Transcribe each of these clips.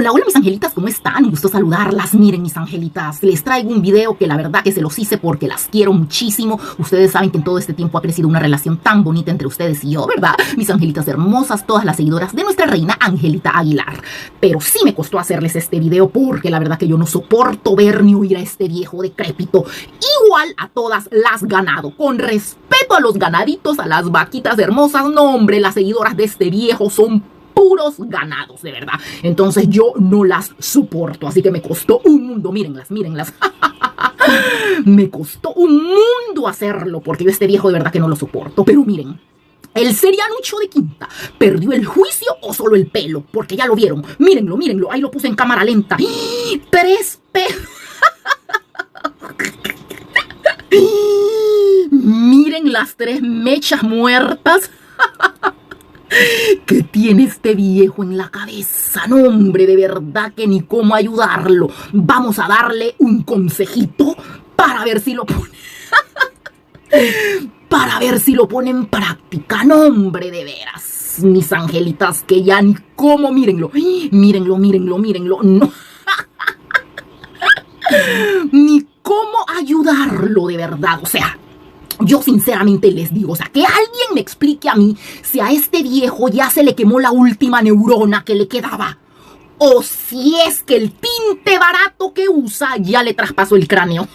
Hola, hola mis angelitas, ¿cómo están? Gusto saludarlas. Miren mis angelitas, les traigo un video que la verdad que se los hice porque las quiero muchísimo. Ustedes saben que en todo este tiempo ha crecido una relación tan bonita entre ustedes y yo, ¿verdad? Mis angelitas hermosas, todas las seguidoras de nuestra reina Angelita Aguilar. Pero sí me costó hacerles este video porque la verdad que yo no soporto ver ni oír a este viejo decrépito. Igual a todas las ganado. Con respeto a los ganaditos, a las vaquitas hermosas, no hombre, las seguidoras de este viejo son puros ganados, de verdad. Entonces yo no las soporto, así que me costó un mundo. Mírenlas, mírenlas. Me costó un mundo hacerlo, porque yo este viejo de verdad que no lo soporto. Pero miren, el serianucho de Quinta perdió el juicio o solo el pelo, porque ya lo vieron. Mírenlo, mírenlo, ahí lo puse en cámara lenta. 3 pelos. Miren las 3 mechas muertas que tiene este viejo en la cabeza. No, hombre, de verdad que ni cómo ayudarlo. Vamos a darle un consejito para ver si lo pone. Para ver si lo pone en práctica. No, hombre, de veras. Mis angelitas que ya ni cómo. Mírenlo. Mírenlo, mírenlo, mírenlo. No. Ni cómo ayudarlo, de verdad. O sea, yo sinceramente les digo, o sea, que alguien me explique a mí si a este viejo ya se le quemó la última neurona que le quedaba. O si es que el tinte barato que usa ya le traspasó el cráneo.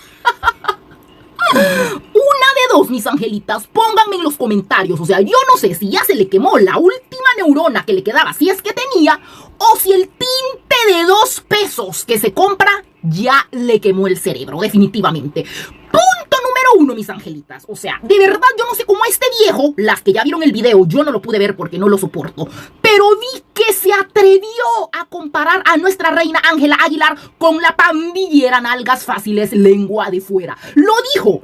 Una de dos, mis angelitas, pónganme en los comentarios. O sea, yo no sé si ya se le quemó la última neurona que le quedaba, si es que tenía, o si el tinte de 2 pesos que se compra ya le quemó el cerebro, definitivamente. Punto número 1, mis angelitas. O sea, de verdad yo no sé cómo a este viejo, las que ya vieron el video, yo no lo pude ver porque no lo soporto, pero vi que se atrevió a comparar a nuestra reina Ángela Aguilar con la pandillera Nalgas Fáciles Lengua de Fuera. Lo dijo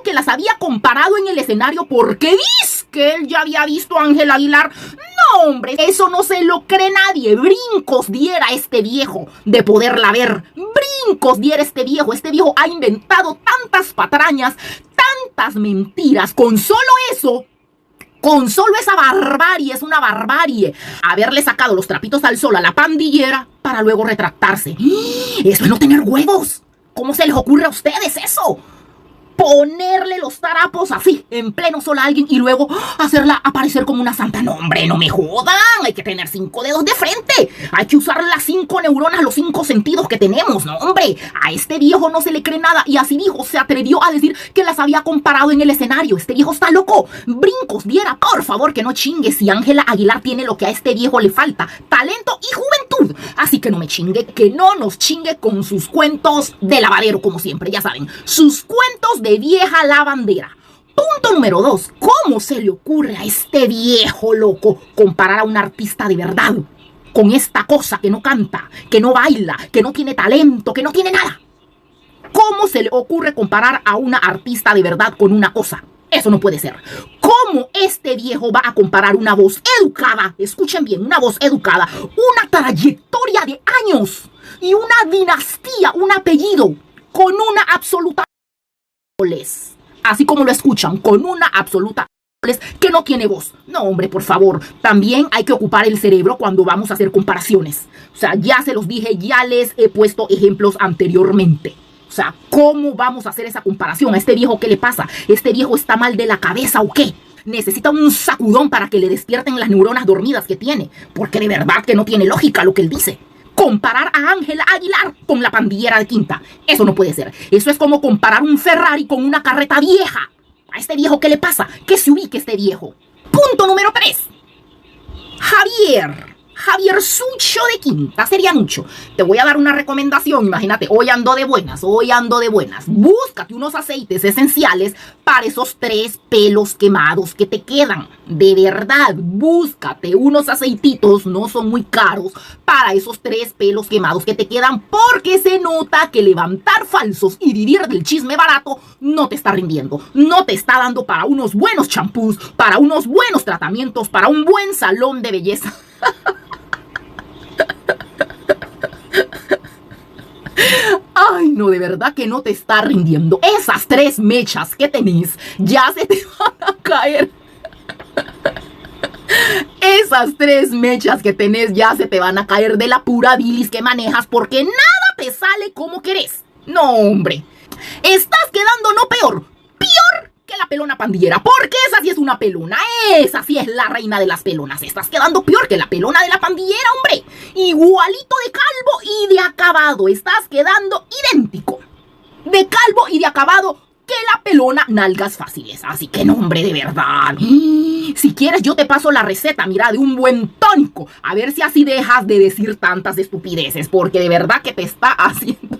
que las había comparado en el escenario porque dice que él ya había visto a Ángela Aguilar. No, hombre, eso no se lo cree nadie. Brincos diera este viejo de poderla ver. Brincos diera este viejo. Este viejo ha inventado tantas patrañas, tantas mentiras. Con solo eso, con solo esa barbarie, es una barbarie haberle sacado los trapitos al sol a la pandillera para luego retractarse. Eso es no tener huevos. ¿Cómo se les ocurre a ustedes eso? Ponerle los tarapos así, en pleno sol a alguien y luego hacerla aparecer como una santa. No, hombre, no me jodan. Hay que tener 5 dedos de frente. Hay que usar las 5 neuronas, los 5 sentidos que tenemos. No, hombre, a este viejo no se le cree nada. Y así dijo, se atrevió a decir que las había comparado en el escenario. Este viejo está loco. Brincos diera, por favor, que no chingue si Ángela Aguilar tiene lo que a este viejo le falta: talento y juventud. Así que no me chingue, que no nos chingue con sus cuentos de lavadero, como siempre, ya saben. Sus cuentos de vieja lavandera. Punto número 2. ¿Cómo se le ocurre a este viejo loco comparar a un artista de verdad con esta cosa que no canta, que no baila, que no tiene talento, que no tiene nada? ¿Cómo se le ocurre comparar a una artista de verdad con una cosa? Eso no puede ser. ¿Cómo este viejo va a comparar una voz educada? Escuchen bien, una voz educada, una trayectoria de años y una dinastía, un apellido, con una absoluta así como lo escuchan, con una absoluta que no tiene voz? No, hombre, por favor. También hay que ocupar el cerebro cuando vamos a hacer comparaciones. O sea, ya se los dije, ya les he puesto ejemplos anteriormente. O sea, ¿cómo vamos a hacer esa comparación? ¿A este viejo qué le pasa? ¿Este viejo está mal de la cabeza o qué? Necesita un sacudón para que le despierten las neuronas dormidas que tiene, porque de verdad que no tiene lógica lo que él dice. Comparar a Ángela Aguilar con la pandillera de Quinta, eso no puede ser. Eso es como comparar un Ferrari con una carreta vieja. ¿A este viejo qué le pasa? Que se ubique este viejo. Punto número 3. Javier Sucho de Quinta, serianucho. Te voy a dar una recomendación. Imagínate, hoy ando de buenas, Búscate unos aceites esenciales para esos 3 pelos quemados que te quedan. De verdad, búscate unos aceititos, no son muy caros, para esos 3 pelos quemados que te quedan, porque se nota que levantar falsos y vivir del chisme barato no te está rindiendo. No te está dando para unos buenos champús, para unos buenos tratamientos, para un buen salón de belleza. Ay, no, de verdad que no te está rindiendo. Esas 3 mechas que tenés ya se te van a caer. Esas 3 mechas que tenés ya se te van a caer de la pura bilis que manejas porque nada te sale como querés. No, hombre. Estás quedando no peor que la pelona pandillera, porque esa sí es una pelona, esa sí es la reina de las pelonas. Estás quedando peor que la pelona de la pandillera, hombre. Igualito de calvo y de acabado, estás quedando idéntico. De calvo y de acabado que la pelona nalgas fáciles. Así que no, hombre, de verdad. Si quieres yo te paso la receta, mira, de un buen tónico. A ver si así dejas de decir tantas estupideces, porque de verdad que te está haciendo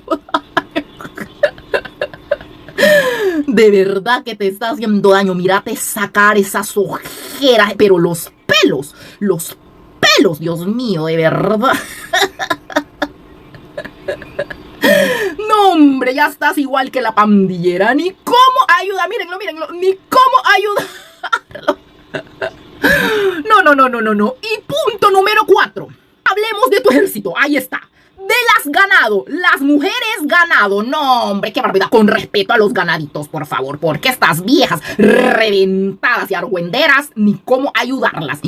de verdad que te está haciendo daño. Mírate sacar esas ojeras, pero los pelos, Dios mío, de verdad. No, hombre, ya estás igual que la pandillera. Ni cómo ayuda, mírenlo, ni cómo ayudarlo. No. Y punto número 4. Hablemos de tu ejército, ahí está. De las mujeres ganado. No, hombre, qué barbaridad. Con respeto a los ganaditos, por favor, porque estas viejas reventadas y argüenderas, ni cómo ayudarlas.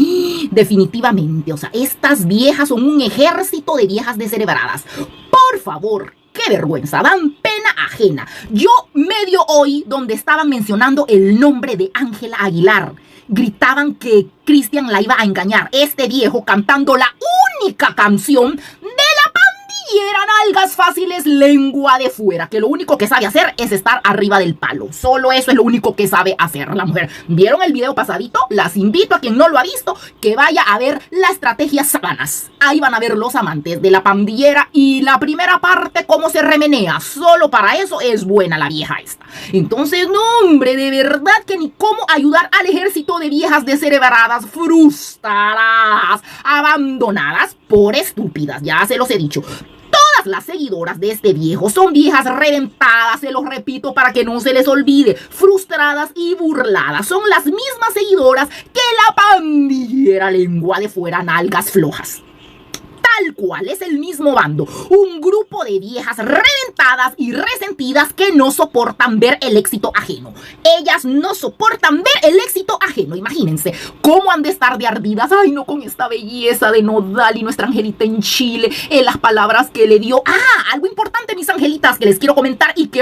Definitivamente, o sea, estas viejas son un ejército de viejas descerebradas. Por favor, qué vergüenza, dan pena ajena. Yo medio oí donde estaban mencionando el nombre de Ángela Aguilar. Gritaban que Cristian la iba a engañar. Este viejo cantando la única canción de la pandillera nalgas fáciles, lengua de fuera, que lo único que sabe hacer es estar arriba del palo. Solo eso es lo único que sabe hacer la mujer. ¿Vieron el video pasadito? Las invito a quien no lo ha visto que vaya a ver la estrategia Sabanas. Ahí van a ver los amantes de la pandillera y la primera parte cómo se remenea. Solo para eso es buena la vieja esta. Entonces, no, hombre, de verdad que ni cómo ayudar al ejército de viejas descerebradas, frustradas, abandonadas por estúpidas. Ya se los he dicho. Todas las seguidoras de este viejo son viejas reventadas, se los repito para que no se les olvide, frustradas y burladas. Son las mismas seguidoras que la pandillera lengua de fuera nalgas flojas. Tal cual, es el mismo bando, un grupo de viejas reventadas y resentidas que no soportan ver el éxito ajeno. Ellas no soportan ver el éxito ajeno. Imagínense cómo han de estar de ardidas. Ay, no, con esta belleza de Nodal y nuestra Angelita en Chile, las palabras que le dio. Algo importante, mis angelitas, que les quiero comentar y que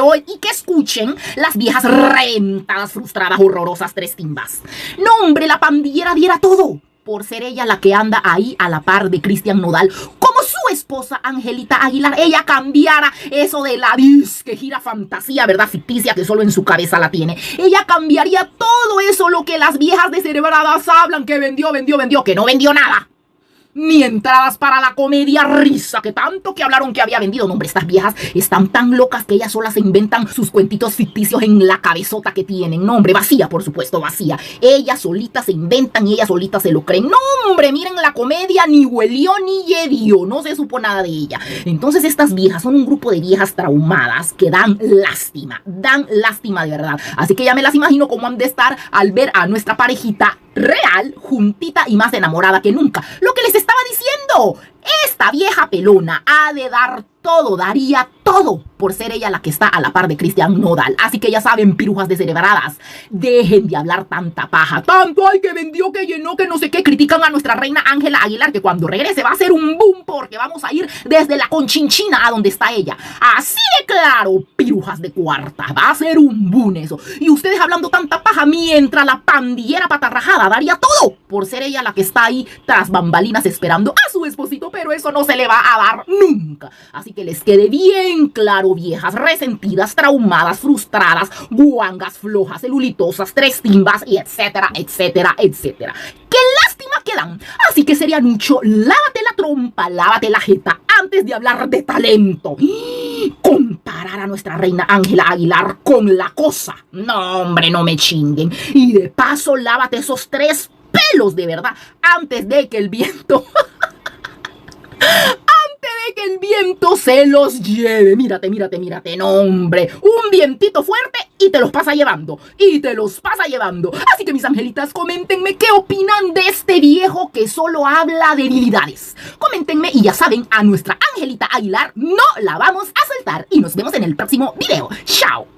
escuchen las viejas reventadas, frustradas, horrorosas, 3 timbas. No, hombre, la pandillera diera todo por ser ella la que anda ahí a la par de Cristian Nodal, como su esposa Angelita Aguilar. Ella cambiara eso de la disque gira fantasía, ¿verdad? Ficticia, que solo en su cabeza la tiene. Ella cambiaría todo eso, lo que las viejas descerebradas hablan, que vendió, que no vendió nada. Ni entradas para la comedia risa, que tanto que hablaron que había vendido. No, hombre, estas viejas están tan locas que ellas solas se inventan sus cuentitos ficticios en la cabezota que tienen. No, hombre, vacía, por supuesto, vacía. Ellas solitas se inventan y ellas solitas se lo creen. No, hombre, miren la comedia, ni huelió ni yedió, no se supo nada de ella. Entonces estas viejas son un grupo de viejas traumadas que dan lástima de verdad. Así que ya me las imagino cómo han de estar al ver a nuestra parejita real, juntita y más enamorada que nunca. Lo que les estaba diciendo, esta vieja pelona ha de dar todo, daría todo por ser ella la que está a la par de Cristian Nodal. Así que ya saben, pirujas descerebradas, dejen de hablar tanta paja. Tanto hay que vendió, que llenó, que no sé qué. Critican a nuestra reina Ángela Aguilar, que cuando regrese va a ser un boom, porque vamos a ir desde la Conchinchina a donde está ella. Así de claro, pirujas de cuarta, va a ser un boom eso. Y ustedes hablando tanta paja mientras la pandillera patarrajada daría todo por ser ella la que está ahí tras bambalinas esperando a su esposito, pero eso no se le va a dar nunca. Así que les quede bien claro, viejas resentidas, traumadas, frustradas, guangas, flojas, celulitosas, 3 timbas y etcétera, etcétera, etcétera. ¡Qué lástima que dan! Así que sería mucho, lávate la trompa, lávate la jeta antes de hablar de talento. Comparar a nuestra reina Ángela Aguilar con la cosa. No, hombre, no me chinguen. Y de paso, lávate esos 3 pelos de verdad antes de que el viento se los lleve. Mírate, no, hombre, un vientito fuerte y te los pasa llevando, así que mis angelitas, coméntenme qué opinan de este viejo que solo habla de debilidades. Coméntenme y ya saben, a nuestra Angelita Aguilar no la vamos a soltar y nos vemos en el próximo video. Chao.